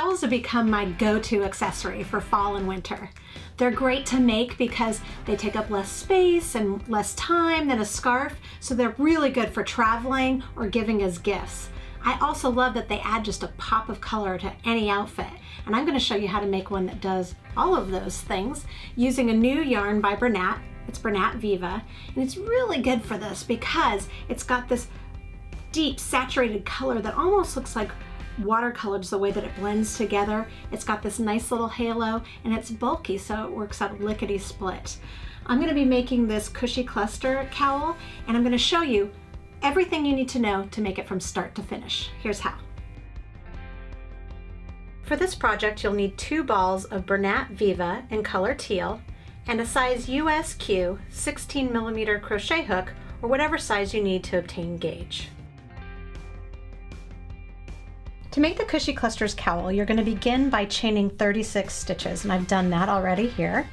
Cowls have become my go-to accessory for fall and winter. They're great to make because they take up less space and less time than a scarf, so they're really good for traveling or giving as gifts. I also love that they add just a pop of color to any outfit, and I'm going to show you how to make one that does all of those things using a new yarn by Bernat. It's Bernat Viva, and it's really good for this because it's got this deep saturated color that almost looks like watercolor, just the way that it blends together. It's got this nice little halo, and it's bulky, so it works out lickety split. I'm going to be making this cushy cluster cowl, and I'm going to show you everything you need to know to make it from start to finish. Here's how. For this project, you'll need 2 balls of Bernat Viva in color teal and a size USQ 16mm crochet hook, or whatever size you need to obtain gauge. To make the Cushy Clusters cowl, you're going to begin by chaining 36 stitches, and I've done that already here.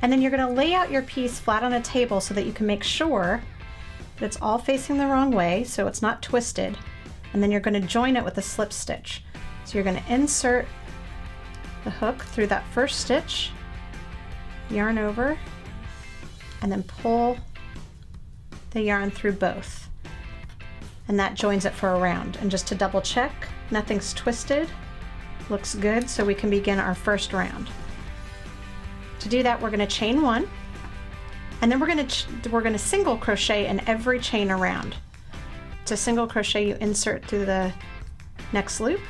And then you're going to lay out your piece flat on a table so that you can make sure that it's all facing the wrong way, so it's not twisted. And then you're going to join it with a slip stitch. So you're going to insert the hook through that first stitch, yarn over, and then pull the yarn through both. And that joins it for a round. And just to double check, nothing's twisted, looks good, so we can begin our first round. To do that, we're going to chain 1, and then we're going to single crochet in every chain around. To single crochet, you insert through the next loop,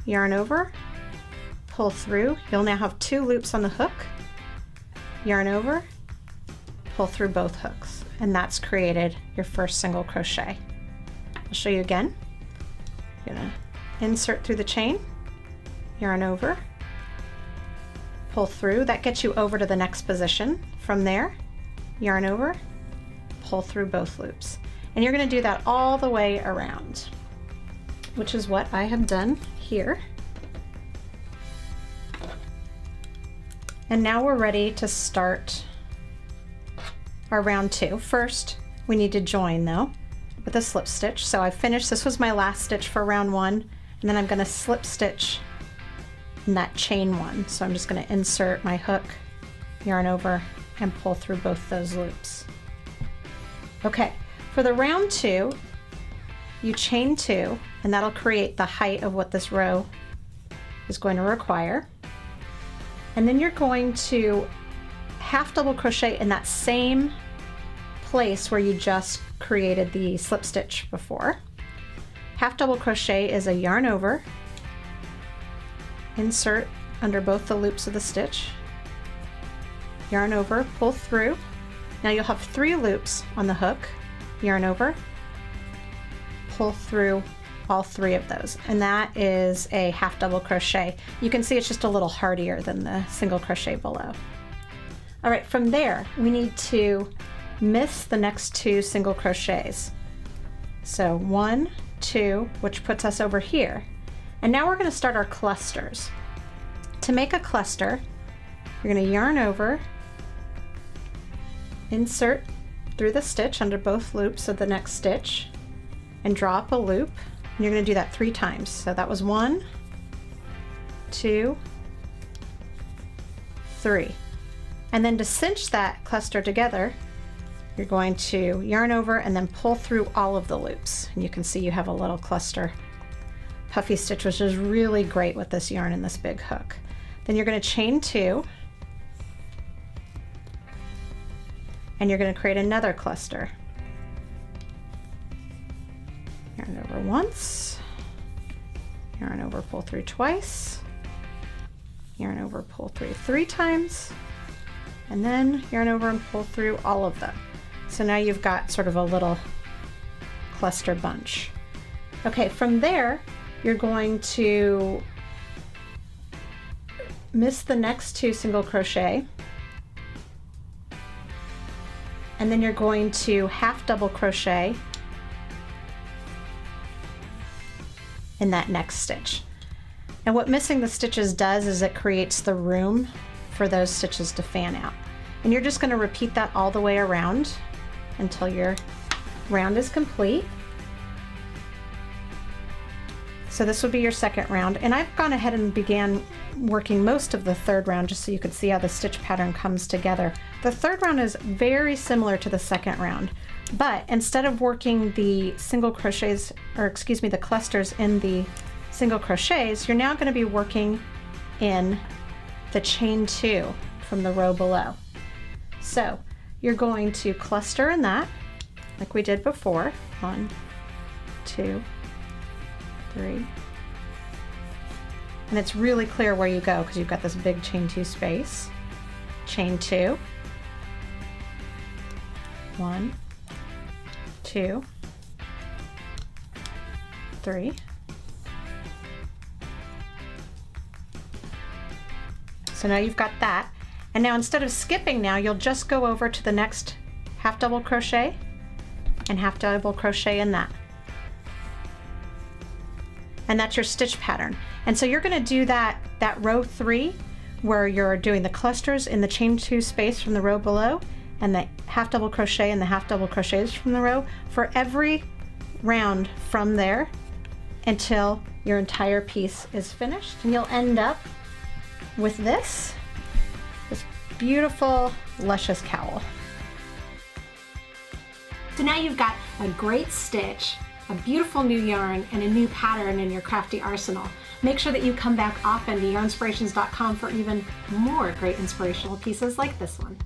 yarn over, pull through. You'll now have 2 loops on the hook, yarn over, pull through both hooks, and that's created your first single crochet. I'll show you again. You're gonna insert through the chain, yarn over, pull through. That gets you over to the next position. From there, yarn over, pull through both loops. And you're going to do that all the way around, which is what I have done here. And now we're ready to start our round 2. First, we need to join though with a slip stitch. So I finished, this was my last stitch for round 1, and then I'm going to slip stitch in that chain 1. So I'm just going to insert my hook, yarn over, and pull through both those loops. Okay, for the round 2, you chain 2, and that'll create the height of what this row is going to require. And then you're going to half double crochet in that same place where you just created the slip stitch before. Half double crochet is a yarn over, insert under both the loops of the stitch, yarn over, pull through. Now you'll have 3 loops on the hook, yarn over, pull through all 3 of those, and that is a half double crochet. You can see it's just a little hardier than the single crochet below. All right, from there we need to miss the next 2 single crochets. So 1, 2, which puts us over here. And now we're going to start our clusters. To make a cluster, you're going to yarn over, insert through the stitch under both loops of the next stitch, and draw up a loop. And you're going to do that 3 times. So that was 1, 2, 3. And then to cinch that cluster together, you're going to yarn over and then pull through all of the loops. And you can see you have a little cluster puffy stitch, which is really great with this yarn and this big hook. Then you're going to chain 2, and you're going to create another cluster. Yarn over once, yarn over, pull through twice, yarn over, pull through 3 times, and then yarn over and pull through all of them. So now you've got sort of a little cluster bunch. Okay, from there, you're going to miss the next 2 single crochet, and then you're going to half double crochet in that next stitch. And what missing the stitches does is it creates the room for those stitches to fan out. And you're just going to repeat that all the way around until your round is complete. So this would be your second round, and I've gone ahead and began working most of the third round just so you could see how the stitch pattern comes together. The third round is very similar to the second round, but instead of working the single crochets, or excuse me, the clusters in the single crochets, you're now going to be working in the chain 2 from the row below. So you're going to cluster in that like we did before. 1, 2, 3. And it's really clear where you go because you've got this big chain 2 space. Chain 2. 1, 2, 3. So now you've got that. And now instead of skipping now, you'll just go over to the next half double crochet and half double crochet in that. And that's your stitch pattern. And so you're going to do that row 3 where you're doing the clusters in the chain 2 space from the row below and the half double crochet and the half double crochets from the row for every round from there until your entire piece is finished. And you'll end up with this beautiful, luscious cowl. So now you've got a great stitch, a beautiful new yarn, and a new pattern in your crafty arsenal. Make sure that you come back often to yarnspirations.com for even more great inspirational pieces like this one.